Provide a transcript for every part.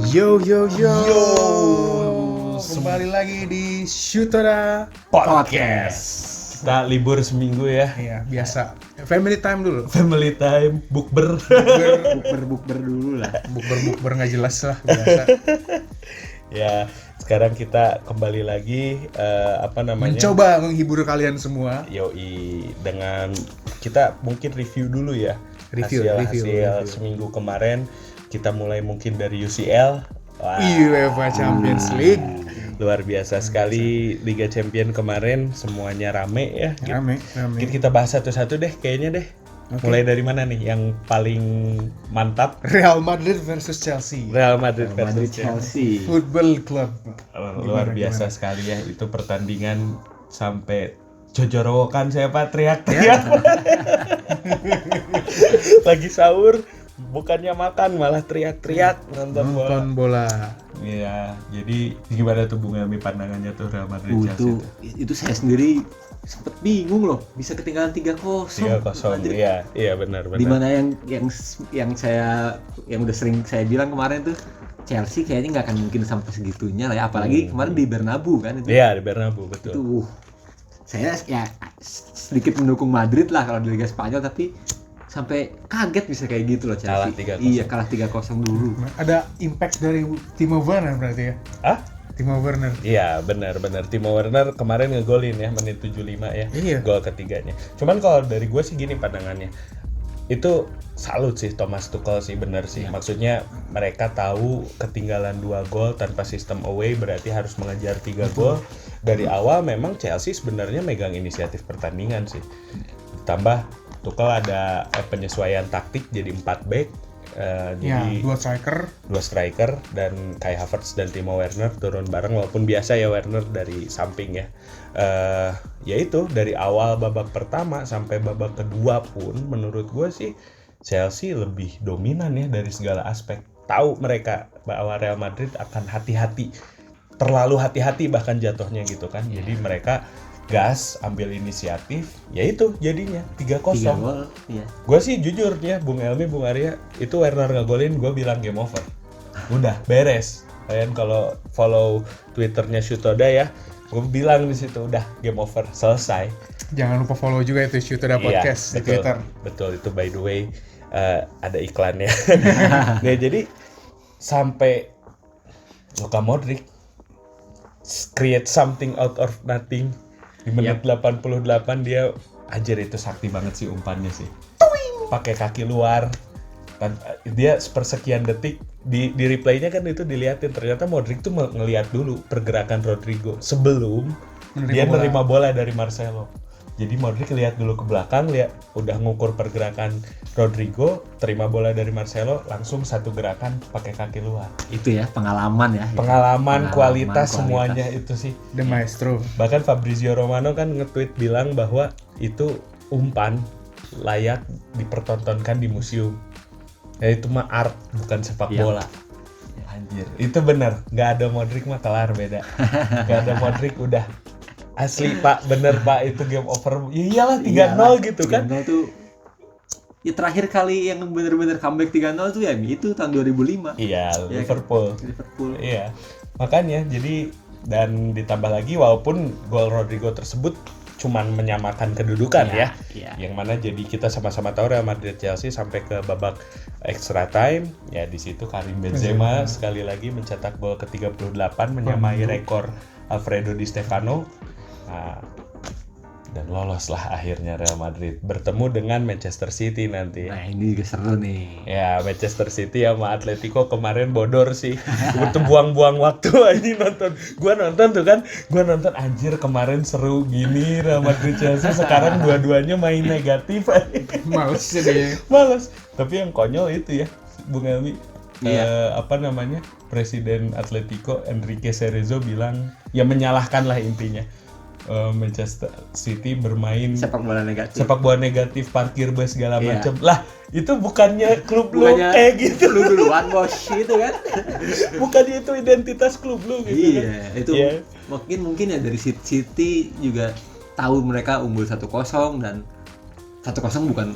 Yo yo yo, Yo. kembali lagi di Syutoda Podcast. Kita libur seminggu ya. Iya, biasa. Family time dulu. Family time, bukber. Bukber dulu lah. Bukber nggak jelas lah biasa. Ya, sekarang kita kembali lagi Mencoba menghibur kalian semua. Yoi, dengan kita mungkin review dulu ya. Review. Hasil seminggu kemarin. Kita mulai mungkin dari UCL. Wah, UEFA Champions League. luar biasa sekali Liga Champion kemarin, semuanya rame ya. Rame. Mungkin kita bahas satu-satu deh kayaknya deh. Oke. Mulai dari mana nih yang paling mantap? Real Madrid versus Chelsea. Real Madrid versus Chelsea. Football Club. Luar biasa sekali ya, itu pertandingan sampai jojorokan saya Pak, teriak-teriak. Lagi sahur bukannya makan malah teriak-teriak nonton bola. Bola. Iya, jadi gimana tuh Bung Elmi pandangannya tuh Real Madrid Chelsea? Itu saya sendiri sempet bingung loh, bisa ketinggalan 3-0. 3-0. Iya benar. Di mana yang udah sering saya bilang kemarin tuh, Chelsea kayaknya nggak akan mungkin sampai segitunya lah ya, apalagi kemarin di Bernabeu kan itu. Iya, di Bernabeu betul. Itu saya ya sedikit mendukung Madrid lah kalau di Liga Spanyol, tapi sampai kaget bisa kayak gitu loh Chelsea. Kalah 3-0. Iya, kalah 3-0 dulu. Ada impact dari Timo Werner berarti ya? Hah? Timo Werner. Iya benar. Timo Werner kemarin ngegolin ya menit 75 ya. Iya. Gol ketiganya. Cuman kalau dari gue sih gini pandangannya. Itu salut sih Thomas Tuchel sih, benar sih. Maksudnya mereka tahu ketinggalan 2 gol tanpa sistem away berarti harus mengejar 3 gol. Dari awal memang Chelsea sebenarnya megang inisiatif pertandingan sih. Ditambah Tuchel ada penyesuaian taktik jadi 4 back. Jadi 2 striker dan Kai Havertz dan Timo Werner turun bareng, walaupun biasa ya Werner dari samping ya. Ya itu dari awal babak pertama sampai babak kedua pun menurut gue sih Chelsea lebih dominan ya dari segala aspek. Tahu mereka bahwa Real Madrid akan hati-hati, terlalu hati-hati bahkan jatuhnya gitu kan. Jadi mereka gas, ambil inisiatif, ya itu jadinya 3-0. 3 gol, iya. Gue sih jujur ya, Bung Elmi, Bung Arya, itu Werner ngegolin, gue bilang game over. Udah, beres. Kalian kalau follow Twitternya Syutoda ya, gue bilang di situ udah game over, selesai. Jangan lupa follow juga itu Syutoda Podcast di Twitter. Betul, itu by the way ada iklannya. Nah, jadi sampai Luka Modric create something out of nothing. Di menit 88 dia anjir, itu sakti banget sih umpannya sih. Pakai kaki luar. Dia sepersekian detik di replaynya kan itu dilihatin, ternyata Modric tuh ngelihat dulu pergerakan Rodrigo sebelum dia menerima bola dari Marcelo. Jadi Modric lihat dulu ke belakang, lihat udah ngukur pergerakan Rodrigo, terima bola dari Marcelo, langsung satu gerakan pakai kaki luar. Itu ya pengalaman ya. Pengalaman, kualitas semuanya itu sih. The Maestro. Bahkan Fabrizio Romano kan nge-tweet bilang bahwa itu umpan layak dipertontonkan di museum. Ya itu mah art, bukan sepak bola. Anjir, itu bener. Gak ada Modric mah kelar beda. Gak ada Modric udah. Asli Pak, bener Pak, itu game over. Ya iyalah 3-0 gitu kan. 3-0 tuh. Ya terakhir kali yang bener-bener comeback 3-0 tuh ya itu tahun 2005. Iya, Liverpool. Iya. Makanya jadi, dan ditambah lagi walaupun gol Rodrigo tersebut cuman menyamakan kedudukan ya. Yang mana jadi kita sama-sama tahu Real Madrid Chelsea sampai ke babak extra time. Ya di situ Karim Benzema sekali lagi mencetak gol ke-38 menyamai rekor Alfredo Di Stefano. Nah, dan loloslah akhirnya Real Madrid bertemu dengan Manchester City nanti. Nah ini juga seru nih. Ya Manchester City sama Atletico kemarin bodor sih. Itu buang-buang waktu aja nonton. Gua nonton anjir kemarin seru gini Real Madrid Chelsea, sekarang dua-duanya main negatif. Males deh. Males. Tapi yang konyol itu ya Bung Elmi. Presiden Atletico Enrique Cerezo bilang ya menyalahkan lah intinya. Manchester City bermain sepak bola negatif, parkir bus segala macam. Lah, itu bukannya klub lu kayak gitu. Lu duluan bos itu kan. Bukannya itu identitas klub lu gitu. Iya, kan? Itu mungkin ya dari City juga tahu mereka unggul 1-0 dan 1-0 bukan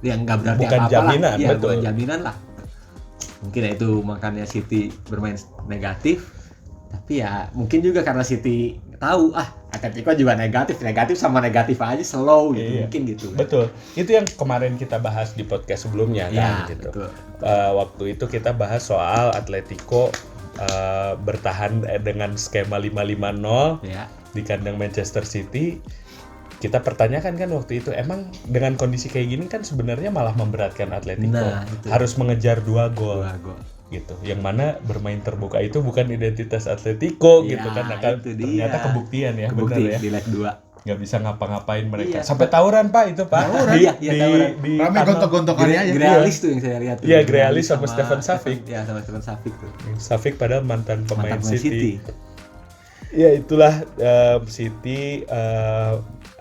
yang nggak berarti bukan apa-apa jaminan, lah. Ya, betul. bukan jaminan lah. mungkin ya itu makanya City bermain negatif. Tapi ya mungkin juga karena City tahu Atletico juga negatif sama negatif aja slow gitu. Iya. Mungkin gitu kan. Betul. Itu yang kemarin kita bahas di podcast sebelumnya kan gitu. Betul. Waktu itu kita bahas soal Atletico bertahan dengan skema 5-5-0 Ya. di kandang Manchester City. Kita pertanyakan kan waktu itu, emang dengan kondisi kayak gini kan sebenarnya malah memberatkan Atletico. Nah, itu. Harus mengejar 2 gol. 2 gol. Gitu. Yang mana bermain terbuka itu bukan identitas Atletico Ya, gitu kan. Nah, kan itu ternyata dia. kebuktian ya, Kebukti benar ya. di leg 2. Nggak bisa ngapa-ngapain mereka. Iya. Sampai tawuran Pak itu Pak. Iya, tawuran. Rame tunnel. gontok-gontokannya aja. Grealish tuh yang saya lihat tuh. Iya, Grealish sama Stefan Savic. Iya, sama Stefan Savic tuh. Savic padahal mantan pemain Mantan City. Ya itulah City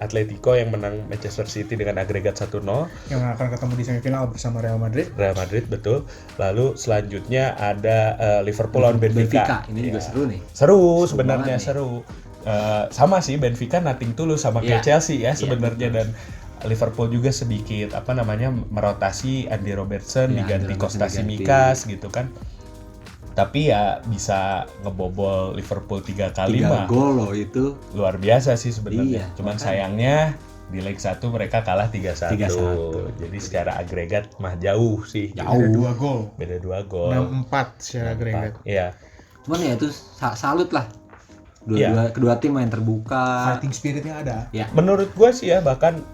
Atletico yang menang Manchester City dengan agregat 1-0. Yang akan ketemu di semifinal bersama Real Madrid. Real Madrid betul. Lalu selanjutnya ada Liverpool lawan Benfica. Ini juga seru nih. Seru sebenarnya banget nih. seru. Sama sih Benfica nothing tulus sama kayak Iya. Chelsea ya sebenarnya dan Liverpool juga sedikit merotasi Andy Robertson Iya, diganti Andy Costa Robertson diganti. Tsimikas gitu kan. Tapi ya bisa ngebobol Liverpool 3 kali 3 mah gol loh itu. luar biasa sih sebenarnya. Iya, Cuman makanya. sayangnya di leg 1 mereka kalah 3-1. 3-1. Jadi secara agregat mah jauh sih. Jauh. Ada 2 gol. Beda 2 gol. 6-4 secara agregat. Iya. Cuman ya itu salut lah. Iya. Kedua tim main terbuka. Fighting spiritnya ada. Ya. Menurut gue sih ya bahkan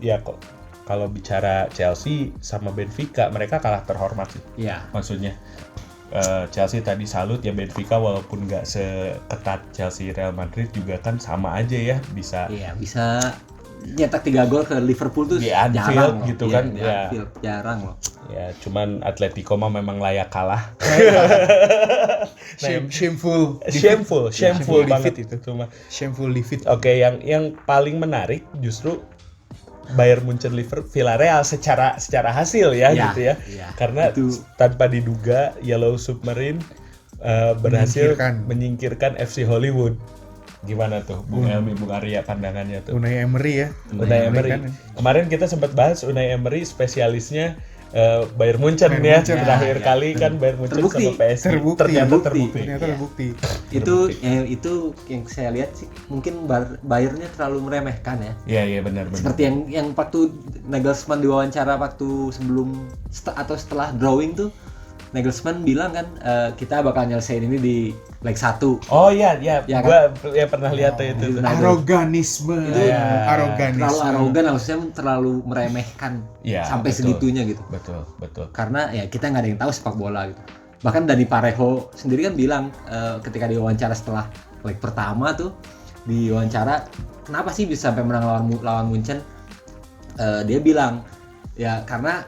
ya kok kalau bicara Chelsea sama Benfica mereka kalah terhormat sih. Iya. Maksudnya Chelsea tadi salut ya, Benfica walaupun nggak seketat Chelsea Real Madrid juga kan sama aja ya bisa Iya, bisa nyetak 3 gol ke Liverpool tuh Di Anfield jarang loh. gitu Iya, kan, di ya. Anfield jarang loh. ya cuman Atletico mah memang layak kalah. Shameful. Shameful Shameful banget defeat itu cuma. Shameful defeat. Oke, yang paling menarik justru Bayern Munchen Villarreal secara hasil ya Iya, gitu ya. iya. Karena Itu- tanpa diduga Yellow Submarine berhasil menyingkirkan FC Hollywood. Gimana tuh Bung Elmi, Bung Arya pandangannya tuh? Unai Emery ya. Unai Emery. kan. Kemarin kita sempat bahas Unai Emery spesialisnya Bayern Munchen Bayern ya. Munchen. Terakhir Ya, kali kan Bayern Munchen Terbukti. sama PSG. Terbukti. Ternyata terbukti. Ternyata Iya. terbukti. Itu yang saya lihat sih mungkin Bayernnya terlalu meremehkan ya. Iya benar. Seperti yang waktu Nagelsmann diwawancara waktu sebelum atau setelah drawing tuh Nagelsmann bilang kan kita bakal nyelesain ini di leg 1. Oh iya, Ya kan? gua pernah lihat tuh itu. Nah, Aroganisme. Iya. Aroganisme. terlalu arogan, maksudnya terlalu meremehkan Iya, sampai betul. segitunya gitu. Betul. Karena ya kita nggak ada yang tahu sepak bola gitu. Bahkan Dani Parejo sendiri kan bilang ketika diwawancara setelah leg pertama tuh diwawancara kenapa sih bisa sampai menang lawan Munchen, dia bilang ya karena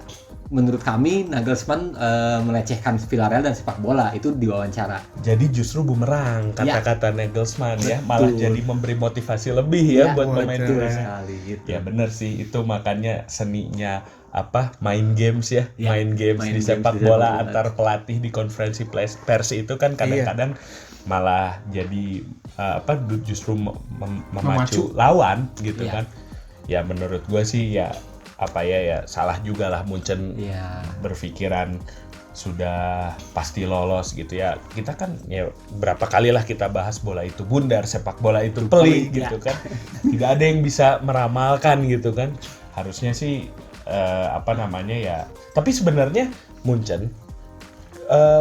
menurut kami Nagelsmann melecehkan Villarreal dan sepak bola, itu diwawancara. Jadi justru bumerang kata-kata Nagelsmann ya, malah Betul. jadi memberi motivasi lebih ya buat pemain betul timnas. sekali gitu. Ya benar sih, itu makanya seninya main games ya, Ya, main games main di games sepak di bola sepak bola. antar pelatih di konferensi pers itu kan kadang-kadang malah jadi justru memacu lawan gitu Iya. kan. Ya menurut gua sih ya salah juga lah Munchen Iya. berpikiran sudah pasti lolos gitu ya. Kita kan ya berapa kali lah kita bahas bola itu bundar, sepak bola itu pelik pelik, gitu kan. Tidak ada yang bisa meramalkan gitu kan. Harusnya sih tapi sebenarnya Munchen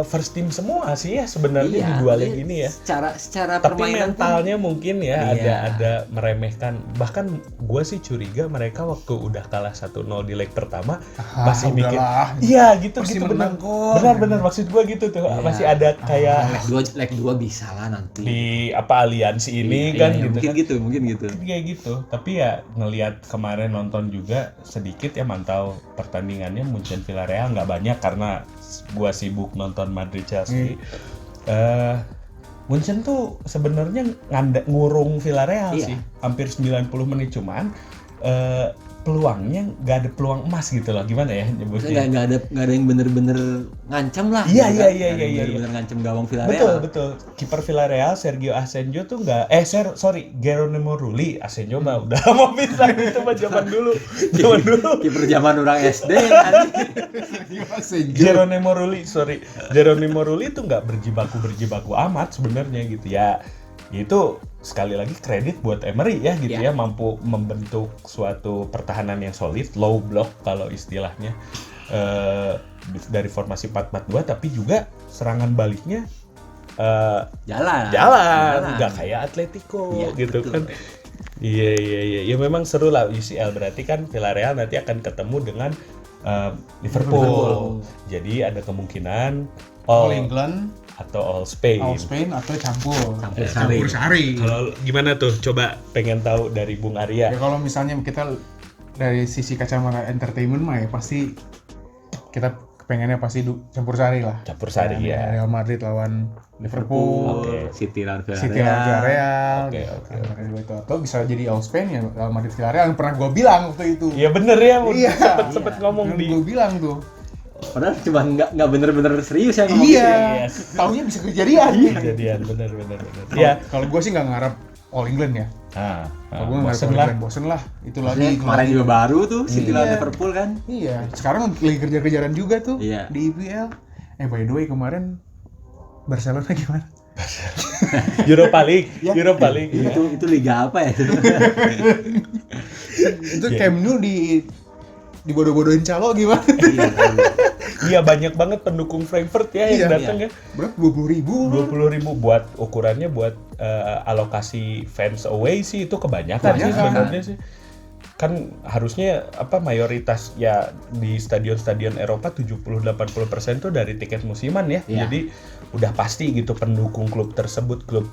first team semua sih ya sebenarnya di dua leg ini ya. Secara Tapi permainan mentalnya mungkin ya Iya. ada meremehkan. Bahkan gue sih curiga mereka waktu udah kalah 1-0 di leg pertama masih mikir iya gitu Pasti gitu menang benar maksud gue gitu tuh. Iya. Masih ada kayak leg 2 bisa lah nanti. di aliansi ini Iya, kan iya, gitu mungkin kan. gitu. Kayak gitu. Tapi ya ngelihat kemarin nonton juga sedikit ya mantau pertandingannya Munchen Villarreal nggak banyak karena gua sibuk nonton Madrid Chelsea. Munchen tuh sebenarnya ngurung Villarreal Iya. sih hampir 90 menit cuman peluangnya nggak ada peluang emas gitu loh, gimana ya nyebutnya? Nggak ada yang bener-bener ngancam lah. Iya, gitu iya, kan. iya, Nggak ada yang iya, bener-bener ngancam gawang Villarreal. Betul. Kiper Villarreal Sergio Asenjo tuh nggak, Geronimo Rulli. Asenjo mah udah mau pisah itu mah zaman dulu. Kiper zaman orang SD kan. Geronimo Rulli itu nggak berjibaku amat sebenarnya gitu ya. Itu sekali lagi kredit buat Emery ya gitu ya, mampu membentuk suatu pertahanan yang solid, low block kalau istilahnya, dari formasi 4-4-2, tapi juga serangan baliknya Jalan. nggak kayak Atletico gitu betul. kan. Iya, ya memang seru lah UCL. Berarti kan Villarreal nanti akan ketemu dengan Liverpool. Jadi ada kemungkinan All England atau All Spain. atau campur sari. sari. Kalau gimana tuh? Coba pengen tahu dari Bung Arya. Ya kalau misalnya kita dari sisi kacamata entertainment mah ya pasti kita pengennya pasti campur sari lah. Campur sari Ya, ya. Real Madrid lawan Liverpool, Oke. City lawan City lawan Villarreal, Oke, gitu. oke. Antara dua itu. Atau bisa jadi All Spain ya Real Madrid Villarreal yang pernah gue bilang waktu itu. Iya bener ya, Iya. sempet ngomong di. Gue bilang tuh. Padahal cuma nggak bener-bener serius ya ngomong Iya. gitu. Yes. Taunya bisa kejadian. Kejadian bener. Iya. Kalau gue sih nggak ngarap All England ya. Kalau gue nggak bosen ngarap All lah. England, bosen lah. Itu Maksudnya lagi. kemarin juga baru tuh City lawan Iya. Liverpool kan. Iya. Sekarang lagi kejar-kejaran juga tuh Iya. di IPL. By the way kemarin Barcelona gimana? Europa League. Ya. Europa League. ya. Itu liga apa ya? Itu Iya. Camp Nou dibodoh-bodohin calo gimana? Iya banyak banget pendukung Frankfurt ya yang Iya. datang ya. Berapa 20.000? 20.000 buat ukurannya buat alokasi fans away sih itu kebanyakan sih Kebanyakan. sebenarnya sih. Kan harusnya mayoritas ya di stadion-stadion Eropa 70-80% tuh dari tiket musiman ya. Iya. Jadi udah pasti gitu pendukung klub tersebut, klub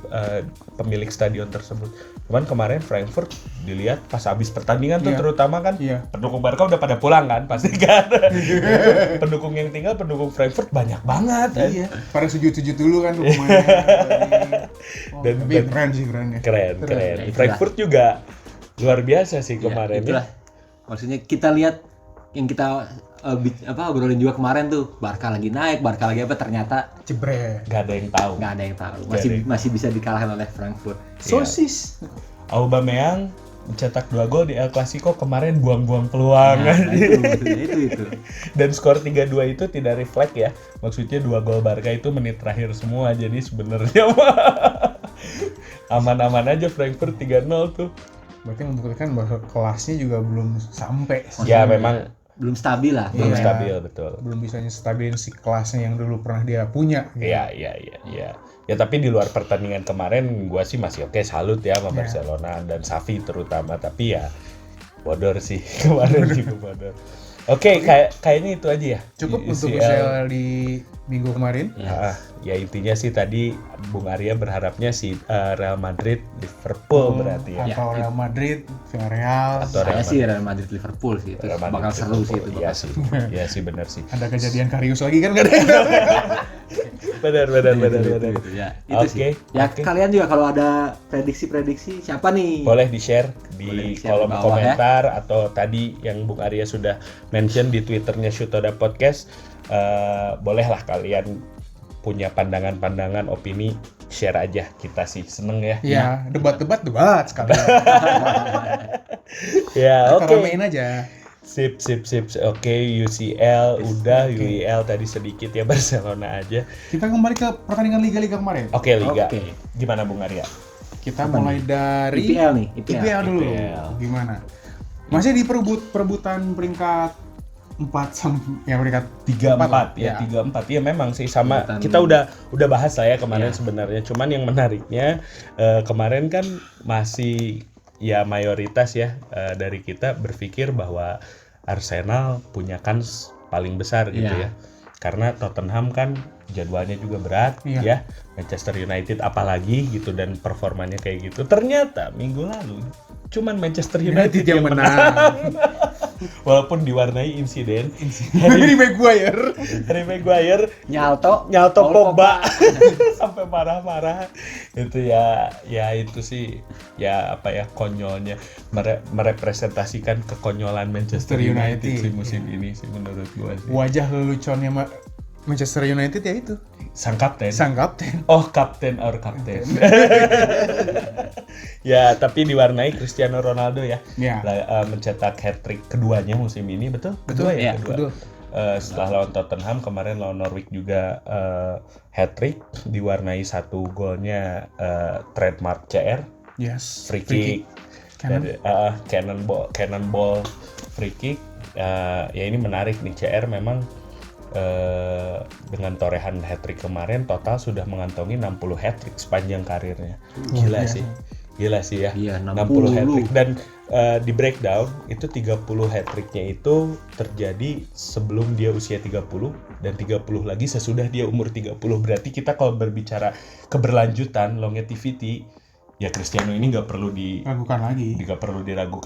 pemilik stadion tersebut. Cuman kemarin Frankfurt dilihat pas habis pertandingan tuh Iya. terutama kan Iya. pendukung Barca udah pada pulang kan pasti kan. Pendukung yang tinggal pendukung Frankfurt banyak banget. Iya. Pada sujud-sujud dulu kan tuh pemainnya. Tapi keren sih kerennya. Keren. Ya, itulah. Frankfurt juga luar biasa sih kemarin ya. Itulah. Maksudnya kita lihat yang kita obrolin juga kemarin tuh, Barca lagi naik, Barca lagi apa, ternyata Jebret. Gak ada yang tahu. nggak ada yang tahu. Nggak ada yang Masih bisa dikalahkan oleh Frankfurt. Sosis. Aubameyang mencetak 2 gol di El Clasico kemarin buang-buang peluang. Nah, itu. Dan skor 3-2 itu tidak reflect ya. Maksudnya 2 gol Barca itu menit terakhir semua. Jadi sebenarnya aman-aman aja Frankfurt 3-0 tuh. Berarti membuktikan bahwa kelasnya juga belum sampai. Ya memang Belum stabil lah. belum Iya. stabil betul. Belum bisa stabilin si kelasnya yang dulu pernah dia punya. gitu. Iya. Ya tapi di luar pertandingan kemarin gua sih masih oke, salut ya sama Barcelona dan Xavi terutama, tapi ya bodor sih kemarin juga bodor. Oke, kayaknya itu aja ya. Cukup Di untuk UCL. UCL di minggu kemarin. Ya intinya sih tadi Bung Arya berharapnya si Real Madrid Liverpool berarti ya. Atau Real Madrid, Villarreal. Atau Saya sih Real Madrid Liverpool sih, itu Real Madrid, bakal seru sih itu. Iya bakal sih. Iya sih benar sih. Ada kejadian Karius lagi kan? Gak ada yang tahu. Benar. Itu, ya. Itu Oke, sih. Ya oke. kalian juga kalau ada prediksi siapa nih? Boleh di-share Boleh di di-share kolom di bawah, komentar atau tadi yang Bung Arya sudah mention di Twitternya Syutoda Podcast. Bolehlah kalian punya pandangan-pandangan, opini, share aja, kita sih seneng ya. Iya, debat sekali. Ya, Kita oke. ramein aja. Sip. Oke, UCL udah, UEL tadi sedikit ya, Barcelona aja. Kita kembali ke pertandingan liga-liga kemarin. Oke, Liga. Oke. Gimana Bung Arya? Kita mulai dari IPL nih, IPL dulu. IPL. Gimana? Masih di perebutan peringkat 4 sampai ya peringkat 3-4 lah. ya, 3-4 ya memang sih sama. Perebutan. Kita udah bahas lah ya kemarin Iya. sebenarnya. Cuman yang menariknya kemarin kan masih ya mayoritas ya dari kita berpikir bahwa Arsenal punya kans paling besar gitu Iya. ya. Karena Tottenham kan jadwalnya juga berat Iya. ya. Manchester United apalagi gitu dan performanya kayak gitu. Ternyata minggu lalu cuman Manchester United United yang menang. walaupun diwarnai insiden. Harry Maguire. Harry Maguire Nyalto Pogba sampai marah-marah. Itu ya itu sih ya apa ya, konyolnya merepresentasikan kekonyolan Manchester United sih musim ini sih menurut gua sih. Wajah leluconnya Manchester United ya itu. Sang kapten. Oh, kapten. Ya, tapi diwarnai Cristiano Ronaldo ya. Ya. Mencetak hat-trick keduanya musim ini, betul? Betul ya, ya, kedua. betul. Setelah lawan Tottenham, kemarin lawan Norwich juga hat-trick, diwarnai satu golnya trademark CR, Yes. free kick. Cannon. Cannonball free kick. Ya ini menarik nih, CR memang dengan torehan hat-trick kemarin total sudah mengantongi 60 hat-trick sepanjang karirnya. Gila sih ya. Iya, 60 hat-trick dan di breakdown itu 30 hat-tricknya itu terjadi sebelum dia usia 30 dan 30 lagi sesudah dia umur 30. Berarti kita kalau berbicara keberlanjutan longevity, ya Cristiano ini nggak perlu diragukan kayak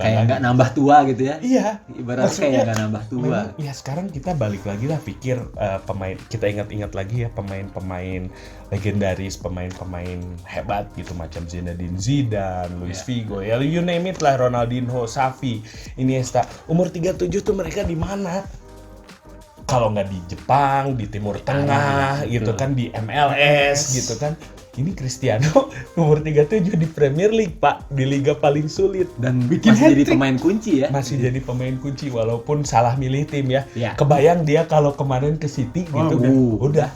lagi. nggak nambah tua gitu ya. Iya. Ibaratnya kayak nggak nambah tua. Memang, ya sekarang kita balik lagi lah pikir pemain, kita ingat-ingat lagi ya pemain-pemain legendaris, pemain-pemain hebat gitu macam Zinedine Zidane, Luis Figo, ya you name it lah, Ronaldinho, Xavi, Iniesta. Umur 37 tuh mereka di mana? Kalau nggak di Jepang, di Timur Tengah gitu kan, di MLS gitu kan. Ini Cristiano umur 37 di Premier League, Pak, di liga paling sulit Dan Bikin masih jadi hat-trick. pemain kunci ya. masih jadi pemain kunci walaupun salah milih tim ya. Iya. Kebayang dia kalau kemarin ke City gitu udah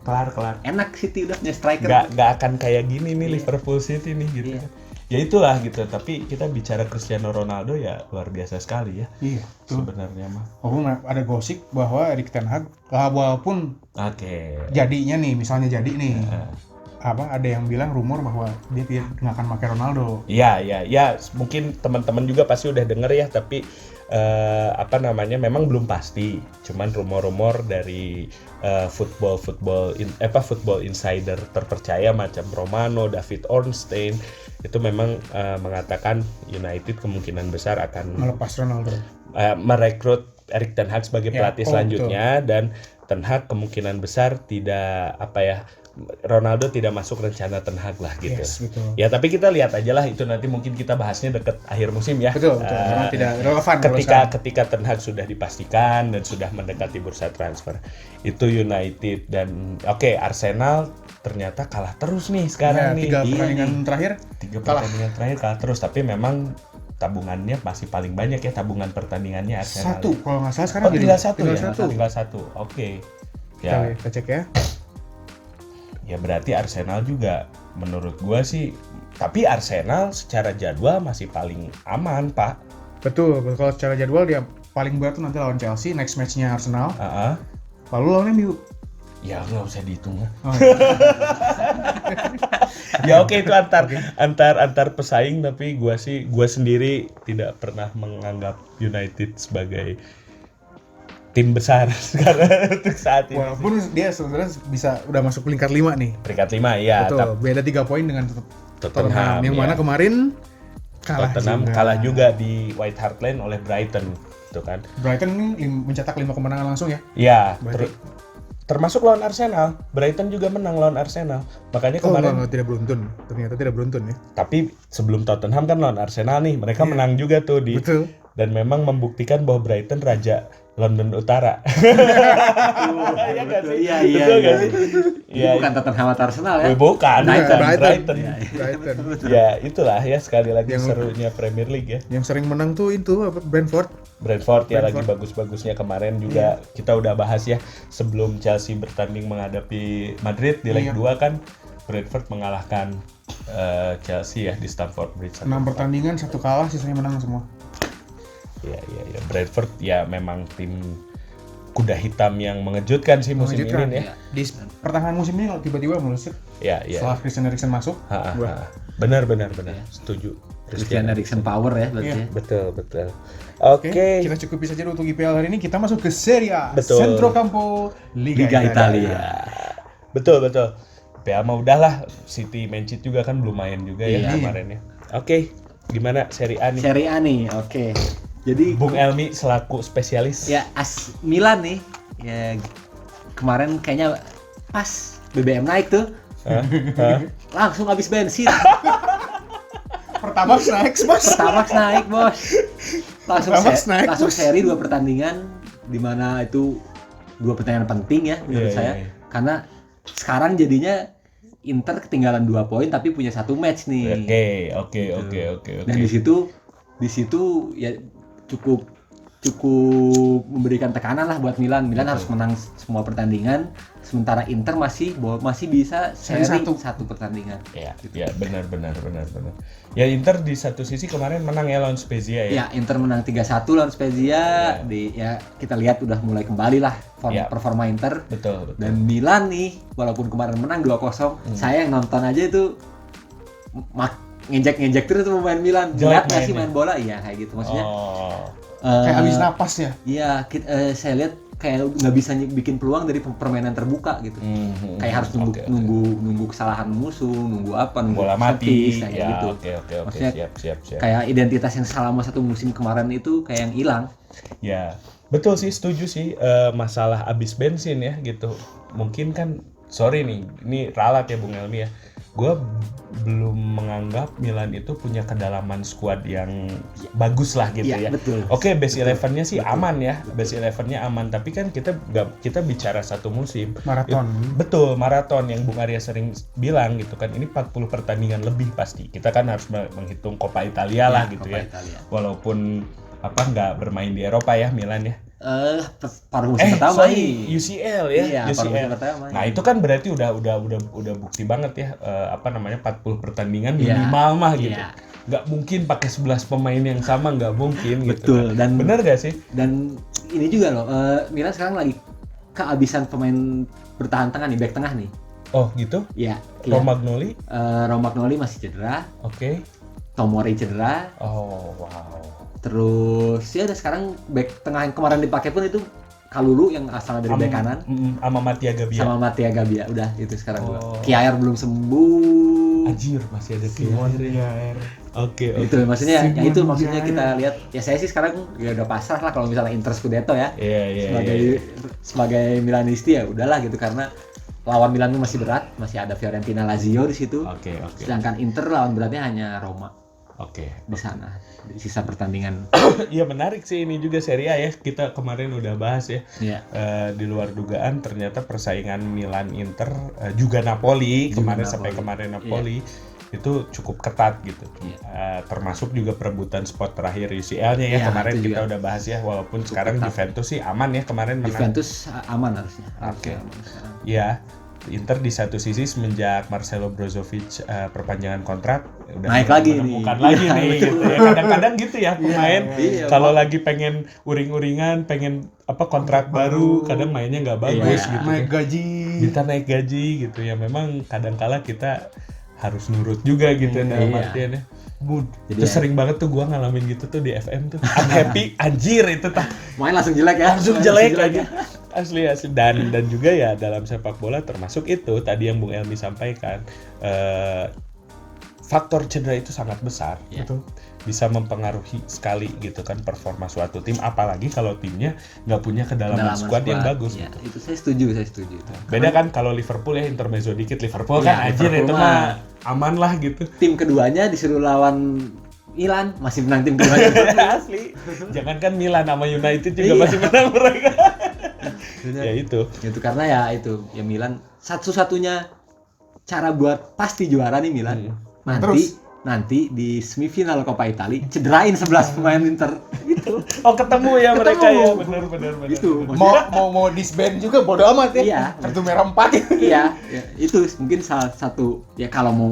kelar. Enak City udah punya striker. Nggak akan kayak gini nih Liverpool City nih gitu Iya. kan. Ya itulah gitu, tapi kita bicara Cristiano Ronaldo ya luar biasa sekali ya. Iya, tuh. Sebenarnya mah. Walaupun ada gosip bahwa Erik ten Hag, walaupun Oke. jadinya nih, misalnya jadi nih, ada yang bilang rumor bahwa dia nggak akan pakai Ronaldo. Ya, mungkin teman-teman juga pasti udah denger ya, tapi memang belum pasti. Cuman rumor-rumor dari football insider terpercaya macam Romano, David Ornstein itu memang mengatakan United kemungkinan besar akan Melepas Ronaldo. merekrut Erik ten Hag sebagai pelatih selanjutnya, dan ten Hag kemungkinan besar Ronaldo tidak masuk rencana ten Hag lah gitu. Yes, betul. Ya tapi kita lihat aja lah, itu nanti mungkin kita bahasnya deket akhir musim ya. Betul. Karena tidak relevan. Ketika ten Hag sudah dipastikan dan sudah mendekati bursa transfer, itu United dan Arsenal ternyata kalah terus nih sekarang nih. 3 pertandingan terakhir. 3 pertandingan terakhir kalah terus, tapi memang tabungannya masih paling banyak ya, tabungan pertandingannya Arsenal. 1 kalau nggak salah sekarang tinggal satu. Oke. Ya. Kita cek ya. Ya berarti Arsenal juga menurut gua sih, tapi Arsenal secara jadwal masih paling aman, Pak. Betul. Kalau secara jadwal dia paling berat tuh nanti lawan Chelsea, next match-nya Arsenal. Lalu lawan MU. Ya nggak usah dihitung lah. Oh, Ya oke, itu antar pesaing, tapi gua sendiri tidak pernah menganggap United sebagai tim besar sekarang untuk saat ini. Walaupun dia sebenarnya udah masuk peringkat 5 nih. Peringkat 5 ya. Betul. Beda 3 poin dengan Tottenham. Yang mana kemarin kalah juga di White Hart Lane oleh Brighton, gitu kan. Brighton ini mencetak 5 kemenangan langsung ya. Iya, termasuk lawan Arsenal. Brighton juga menang lawan Arsenal. Makanya kemarin tidak beruntun. Ternyata tidak beruntun ya. Tapi sebelum Tottenham kan lawan Arsenal nih, mereka menang juga tuh di. Betul. Dan memang membuktikan bahwa Brighton raja London Utara. Iya nggak sih? Iya. Betul nggak sih? Ini bukan Tottenham atau Arsenal ya? Bukan, Brighton. Brighton. Ya itulah ya, sekali lagi serunya Premier League ya. Yang sering menang tuh itu Brentford Ya lagi bagus-bagusnya kemarin juga kita udah bahas ya, sebelum Chelsea bertanding menghadapi Madrid di leg 2 kan Brentford mengalahkan Chelsea ya di Stamford Bridge. 6 pertandingan 1 kalah, sisanya menang semua. Ya. Brentford ya memang tim kuda hitam yang mengejutkan sih musim ini ya. Di pertengahan musim ini kalau tiba-tiba melesat. Ya. Setelah Christian Eriksen masuk. Benar. Setuju. Christian Eriksen power ya berarti. Iya. Betul. Oke. Kita cukupi saja untuk IPL hari ini. Kita masuk ke Serie A. Betul. Centrocampo Liga Italia. Betul. IPL mah udahlah, City Man City juga kan belum main juga ya kemarin ya. Oke. Gimana Serie A nih? Serie A nih, oke. Jadi Bung Elmi selaku spesialis. ya Milan nih ya kemarin kayaknya pas BBM naik tuh Hah? langsung habis bensin. Pertamax naik, Bos. Pertamax naik, Bos. Pertamax naik, Langsung Bos. seri 2 pertandingan di mana itu 2 pertandingan penting ya menurut Iya, saya. iya. Karena sekarang jadinya Inter ketinggalan 2 poin tapi punya 1 match nih. Oke. Dan di situ ya cukup memberikan tekanan lah buat Milan. Milan harus menang semua pertandingan, sementara Inter masih bisa seri Seri 1 pertandingan. Ya, benar. Ya Inter di satu sisi kemarin menang ya lawan Spezia ya. Ya, Inter menang 3-1 lawan Spezia. Kita lihat udah mulai kembali lah performa Inter. Betul. Dan Milan nih, walaupun kemarin menang 2-0, saya yang nonton aja itu ngejek terus tuh pemain Milan. Jelek Lihat nggak sih mainnya. main bola? Iya kayak gitu maksudnya. Kayak habis napas ya. Iya, saya lihat kayak nggak bisa bikin peluang dari permainan terbuka gitu. Kayak harus nunggu kesalahan musuh, nunggu bola set piece, mati. kayak Ya, gitu. oke. Maksudnya Siap. Kayak identitas yang selama 1 musim kemarin itu kayak yang hilang. Ya, betul sih, setuju sih. Masalah habis bensin ya gitu. Mungkin kan, sorry nih, ini ralat ya Bung Elmi ya. Gue belum menganggap Milan itu punya kedalaman skuad yang bagus lah gitu ya. Betul. Oke, base 11-nya sih aman ya. Base 11-nya aman, tapi kan kita bicara satu musim. Maraton. Betul, maraton yang Bung Arya sering bilang gitu kan. Ini 40 pertandingan lebih pasti. Kita kan harus menghitung Coppa Italia lah gitu Coppa ya. Italia. Walaupun nggak bermain di Eropa ya Milan ya. Paruh musim pertama nih. UCL ya. Iya, paruh musim UCL. pertama. Nah, itu kan berarti udah bukti banget ya 40 pertandingan Iya. minimal mah gitu. Iya. Nggak mungkin pakai 11 pemain yang sama, nggak mungkin gitu. Betul, kan. dan Bener gak sih? Dan ini juga loh, Milan sekarang lagi kehabisan pemain bertahan tengah nih, back tengah nih. Oh, gitu? Iya. Romagnoli? Romagnoli masih cedera, Oke. Tomori cedera, Oh, wow. terus ya udah sekarang back tengah yang kemarin dipakai pun itu Kalulu yang asalnya dari back kanan Sama Mattia Gabbia. sama Mattia Gabbia. Udah itu sekarang dua. Oh. Kjaer belum sembuh. Anjir, masih ada Simon Kjaer. Kjaer. Oke. Itu maksudnya ya itu Simon maksudnya Kjaer. kita lihat ya saya sih sekarang ya udah pasrah lah kalau misalnya Inter Scudetto ya. Iya. Sebagai Milanisti ya udahlah gitu karena lawan Milan itu masih berat, masih ada Fiorentina, Lazio di situ. Oke. Sedangkan Inter lawan beratnya hanya Roma Oke. di sana di sisa pertandingan. Iya, menarik sih ini juga Serie A ya. Kita kemarin udah bahas ya. Iya. Di luar dugaan ternyata persaingan Milan Inter juga Napoli Juga kemarin Napoli. sampai kemarin Napoli itu cukup ketat gitu. Iya. Termasuk juga perebutan spot terakhir UCL-nya ya. Iya, Kemarin itu kita juga. udah bahas ya, walaupun sekarang ketat. Juventus sih aman ya, kemarin menang. Juventus aman harusnya. Oke. Aman sekarang. Ya, Inter di satu sisi semenjak Marcelo Brozovic perpanjangan kontrak udah Naik lagi menemukan nih. lagi Iya, nih betul. gitu ya. Kadang-kadang gitu ya pemain Iya, kalau Bang. lagi pengen uring-uringan, pengen kontrak baru, kadang mainnya nggak bagus Iya. gitu. Naik gaji. Minta naik gaji gitu ya. Memang kadang-kala kita harus nurut juga gitu dalam Iya. artian ya. Mood. Jadi Terus ya, sering banget tuh gua ngalamin gitu tuh di FM tuh. Unhappy anjir itu tah. main langsung jelek ya. Langsung Main jelek aja. ya. Asli dan juga ya dalam sepak bola termasuk itu tadi yang Bung Elmi sampaikan, faktor cedera itu sangat besar. Iya. Betul. Bisa mempengaruhi sekali gitu kan performa suatu tim, apalagi kalau timnya nggak punya kedalaman squad yang bagus Ya, gitu. itu saya setuju itu. Beda kan kalau Liverpool ya, intermezzo dikit Liverpool Iya, kan anjir Liverpool itu mah. mah aman lah gitu. Tim keduanya disuruh lawan Milan masih menang tim keduanya. Asli. Jangankan Milan sama United juga Iya. masih menang mereka. Bener. Ya itu. Itu karena ya itu ya Milan satu-satunya cara buat pasti juara nih Milan. Nanti di semifinal Coppa Italia cederain 11 pemain Inter itu. Oh, ketemu ya mereka ya. Ketemu. Benar. Itu Mau disband juga bodo amat ya. Iya. Kartu merah 4. iya, ya, itu mungkin salah satu ya kalau mau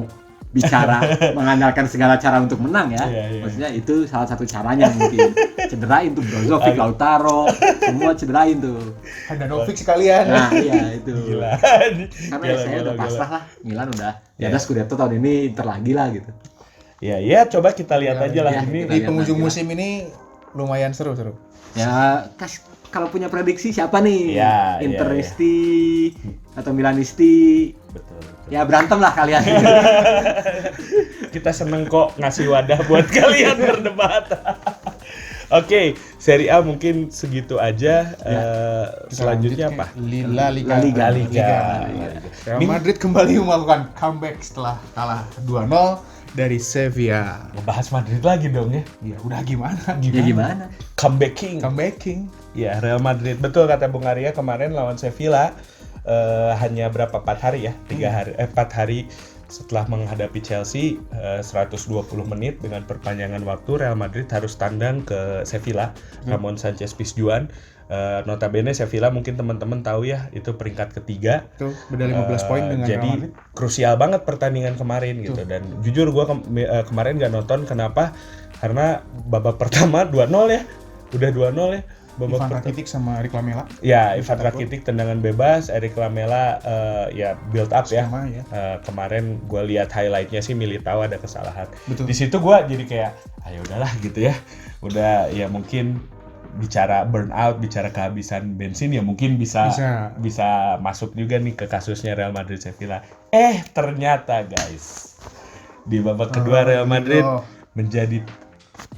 bicara mengandalkan segala cara untuk menang ya. Iya. Maksudnya itu salah satu caranya mungkin. Cederain tuh Brozovic, Lautaro, semua cederain tuh. Handanovic sekalian. Nah, iya itu. Gila. Karena ya saya udah pasrah lah, Milan udah. Ya Iya. udah Scudetto tahun ini Inter lagi lah gitu. Ya, coba kita lihat aja lah ya, ini. kita Di lihat penghujung lagi lah. musim ini lumayan seru. Ya, kalau punya prediksi siapa nih? Ya, Interisti atau Milanisti? Betul. Ya berantem lah kalian. Kita seneng kok ngasih wadah buat kalian berdebat. Oke, Serie A mungkin segitu aja. Kita Selanjutnya lanjut apa? ke La Liga. La Liga. Real Madrid kembali melakukan comeback setelah kalah 2-0 dari Sevilla. Ngebahas Madrid lagi dong ya. Ya udah gimana? Ya gimana? Comeback King. Comebacking. Ya, Real Madrid. Betul kata Bung Arya kemarin lawan Sevilla hanya berapa 4 hari ya? 4 hari setelah menghadapi Chelsea 120 menit dengan perpanjangan waktu, Real Madrid harus tandang ke Sevilla. Ramon Sanchez Pizjuan. Notabene Sevilla mungkin teman-teman tahu ya, itu peringkat ketiga. Itu beda 15 poin dengan Jadi Real Madrid. krusial banget pertandingan kemarin gitu. Dan jujur gue kemarin gak nonton. Kenapa? Karena babak pertama 2-0 ya. Udah 2-0 ya. Ivan Rakitic sama Eric Lamela. Ya, Ivan Rakitic tendangan bebas, Eric Lamela ya build up ya. Sama ya. Kemarin gue lihat highlightnya sih Militao ada kesalahan. Betul. Di situ gue jadi kayak, ayo udahlah gitu ya. Udah ya mungkin bicara burnout, bicara kehabisan bensin ya mungkin bisa masuk juga nih ke kasusnya Real Madrid Sevilla. Ternyata guys, di babak kedua Real Madrid menjadi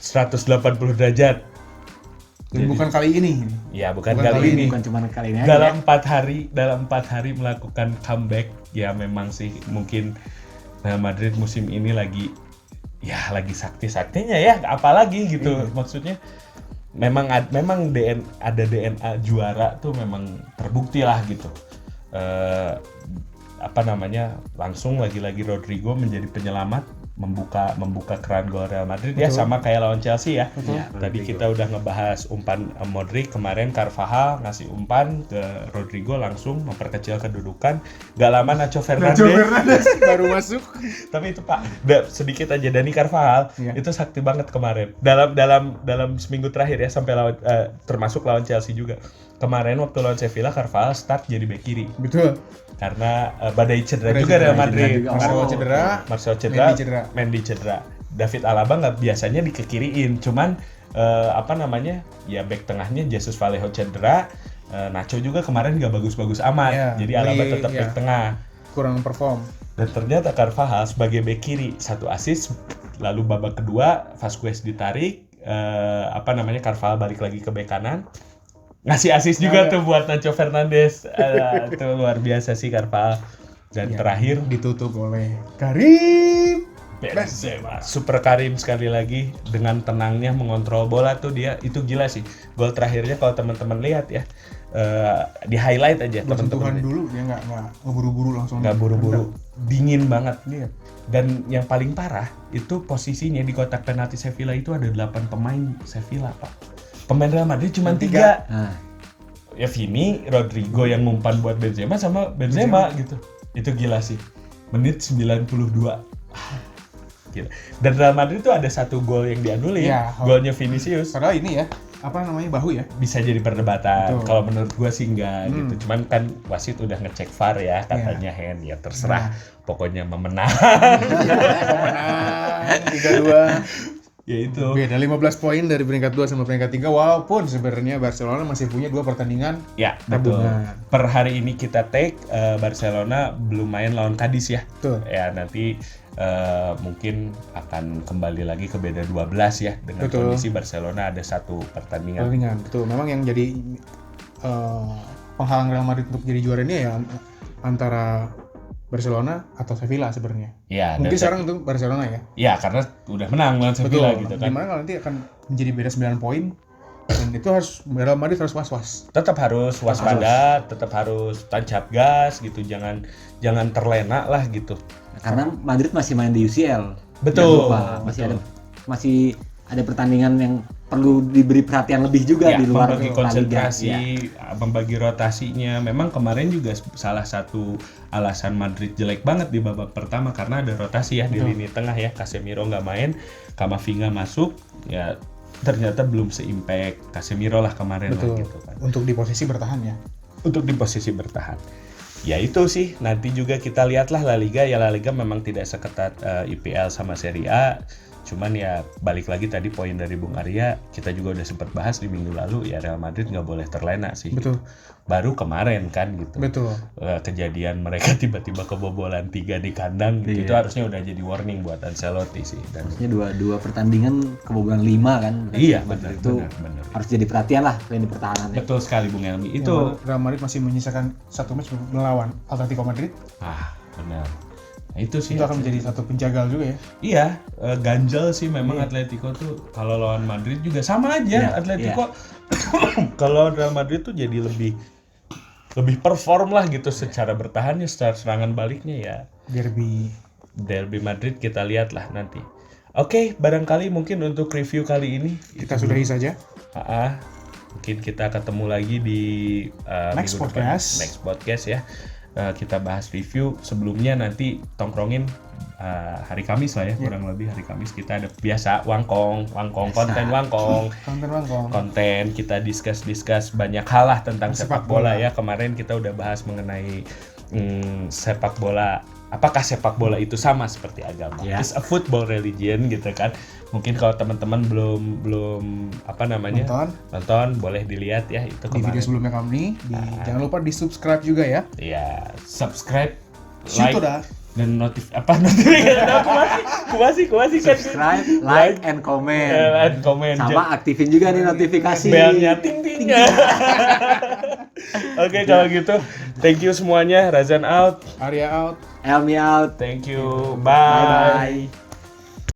180 derajat. Dan bukan kali ini. Ya, bukan kali ini. Bukan cuma kali ini aja. Dalam 4 hari melakukan comeback, ya memang sih mungkin Real Madrid musim ini lagi sakti-saktinya ya, apalagi gitu. Maksudnya memang ada DNA juara tuh memang terbukti lah gitu. Langsung lagi-lagi Rodrigo menjadi penyelamat, membuka keran gol Real Madrid. Ya sama kayak lawan Chelsea ya. Tadi kita udah ngebahas umpan Modric, kemarin Carvajal ngasih umpan ke Rodrigo langsung memperkecil kedudukan. Gak lama Nacho Fernandes baru masuk. Tapi itu Pak, sedikit aja Dani Carvajal itu sakti banget kemarin. Dalam seminggu terakhir ya sampai termasuk lawan Chelsea juga. Kemarin waktu lawan Sevilla Carvajal start jadi bek kiri. Betul. Karena badai cedera juga Real Madrid. Marcelo cedera, Mendy cedera. David Alaba nggak biasanya dikekiriin, cuman ya bek tengahnya Jesus Vallejo cedera, Nacho juga kemarin nggak bagus-bagus amat, jadi Alaba tetap bek tengah. Kurang perform. Dan ternyata Carvajal sebagai bek kiri 1 assist, lalu babak kedua Vasquez ditarik, Carvajal balik lagi ke bek kanan. Ngasih assist juga tuh buat Nacho Fernandes. Itu luar biasa sih Carvajal. Dan terakhir ditutup oleh Karim Benzema. Super Karim sekali lagi dengan tenangnya mengontrol bola tuh dia, itu gila sih. Gol terakhirnya kalau teman-teman lihat ya, di highlight aja teman-teman. Dulu dia nggak buru-buru langsung. Nggak buru-buru, dingin banget nih. Dan yang paling parah itu posisinya di kotak penalti Sevilla itu ada 8 pemain Sevilla Pak. Pemain Real Madrid cuma 3. Ya Vini, Rodrigo yang ngumpan buat Benzema sama Benzema gitu. Itu gila sih. Menit 92. Gila. Dan Real Madrid tuh ada 1 gol yang dianulir, golnya Vinicius. Padahal ini ya, bahu ya. Bisa jadi perdebatan. Kalau menurut gua sih enggak gitu. Cuman kan wasit udah ngecek VAR ya, katanya hand, ya terserah. Pokoknya memenang. Pemenang 3-2. Ya itu. Beda 15 poin dari peringkat 2 sama peringkat 3, walaupun sebenarnya Barcelona masih punya 2 pertandingan. Ya, betul. Per hari ini kita take Barcelona belum main lawan Cadiz ya. Betul. Ya, nanti mungkin akan kembali lagi ke beda 12 ya, dengan kondisi Barcelona ada 1 pertandingan. Betul. Memang yang jadi penghalang Real Madrid untuk jadi juara ini ya antara Barcelona atau Sevilla sebenarnya. Ya, mungkin sekarang itu Barcelona ya. Ya, karena udah menang lawan Sevilla gitu kan. Gimana kalau nanti akan menjadi beda 9 poin? Dan itu harus Real Madrid harus was-was. Tetap harus waspada, tetap harus tancap gas gitu. Jangan terlena lah gitu. Karena Madrid masih main di UCL. Betul. Masih ada pertandingan yang perlu diberi perhatian lebih juga di luar membagi konsentrasi, membagi rotasinya. Memang kemarin juga salah satu alasan Madrid jelek banget di babak pertama karena ada rotasi ya di lini tengah ya. Casemiro nggak main, Camavinga masuk, ya ternyata belum se-impact Casemiro lah kemarin lah gitu kan. Untuk di posisi bertahan ya. Untuk di posisi bertahan. Ya itu sih, nanti juga kita lihatlah La Liga. Ya La Liga memang tidak seketat IPL sama Serie A. Cuman ya balik lagi tadi poin dari Bung Arya, kita juga udah sempat bahas di minggu lalu ya, Real Madrid nggak boleh terlena sih. Betul. Baru kemarin kan gitu. Betul. Kejadian mereka tiba-tiba kebobolan 3 di kandang gitu, Iya. itu harusnya udah jadi warning buat Ancelotti sih. Dan dua pertandingan kebobolan 5 kan. iya Madrid benar, itu benar. harus jadi perhatian lah lini pertahanannya. Betul sekali Bung Helmi. Itu Itu Real Madrid masih menyisakan satu match melawan Atletico Madrid. benar. Nah, itu sih. Itu akan menjadi satu penjagal juga ya. Iya, ganjel sih memang Iya. Atletico tuh kalau lawan Madrid juga sama aja. Iya, Atletico kalau Real Madrid tuh jadi lebih perform lah gitu secara bertahannya, secara serangan baliknya ya. Derby Madrid kita lihat lah nanti. Oke, barangkali mungkin untuk review kali ini Kita sudahi saja. Mungkin kita ketemu lagi di Next minggu depan. podcast. Next podcast ya. Kita bahas review. Sebelumnya nanti tongkrongin hari Kamis lah ya, kurang lebih hari Kamis kita ada biasa wangkong konten wangkong. Konten kita discuss banyak hal lah tentang sepak bola ya. Kemarin kita udah bahas mengenai sepak bola. Apakah sepak bola itu sama seperti agama? Yeah. It's a football religion gitu kan. Mungkin kalau teman-teman belum nonton boleh dilihat ya itu Di video kemarin. sebelumnya kami. Jangan lupa di subscribe juga ya. Iya, subscribe, Situ like, dah. dan notifikasi kan Subscribe, like, and comment. and comment. Sama aktifin juga nih notifikasi. Belnya ting. Oke, kalau gitu thank you semuanya. Razan out. Arya out. Helmi out. Thank you. Bye bye.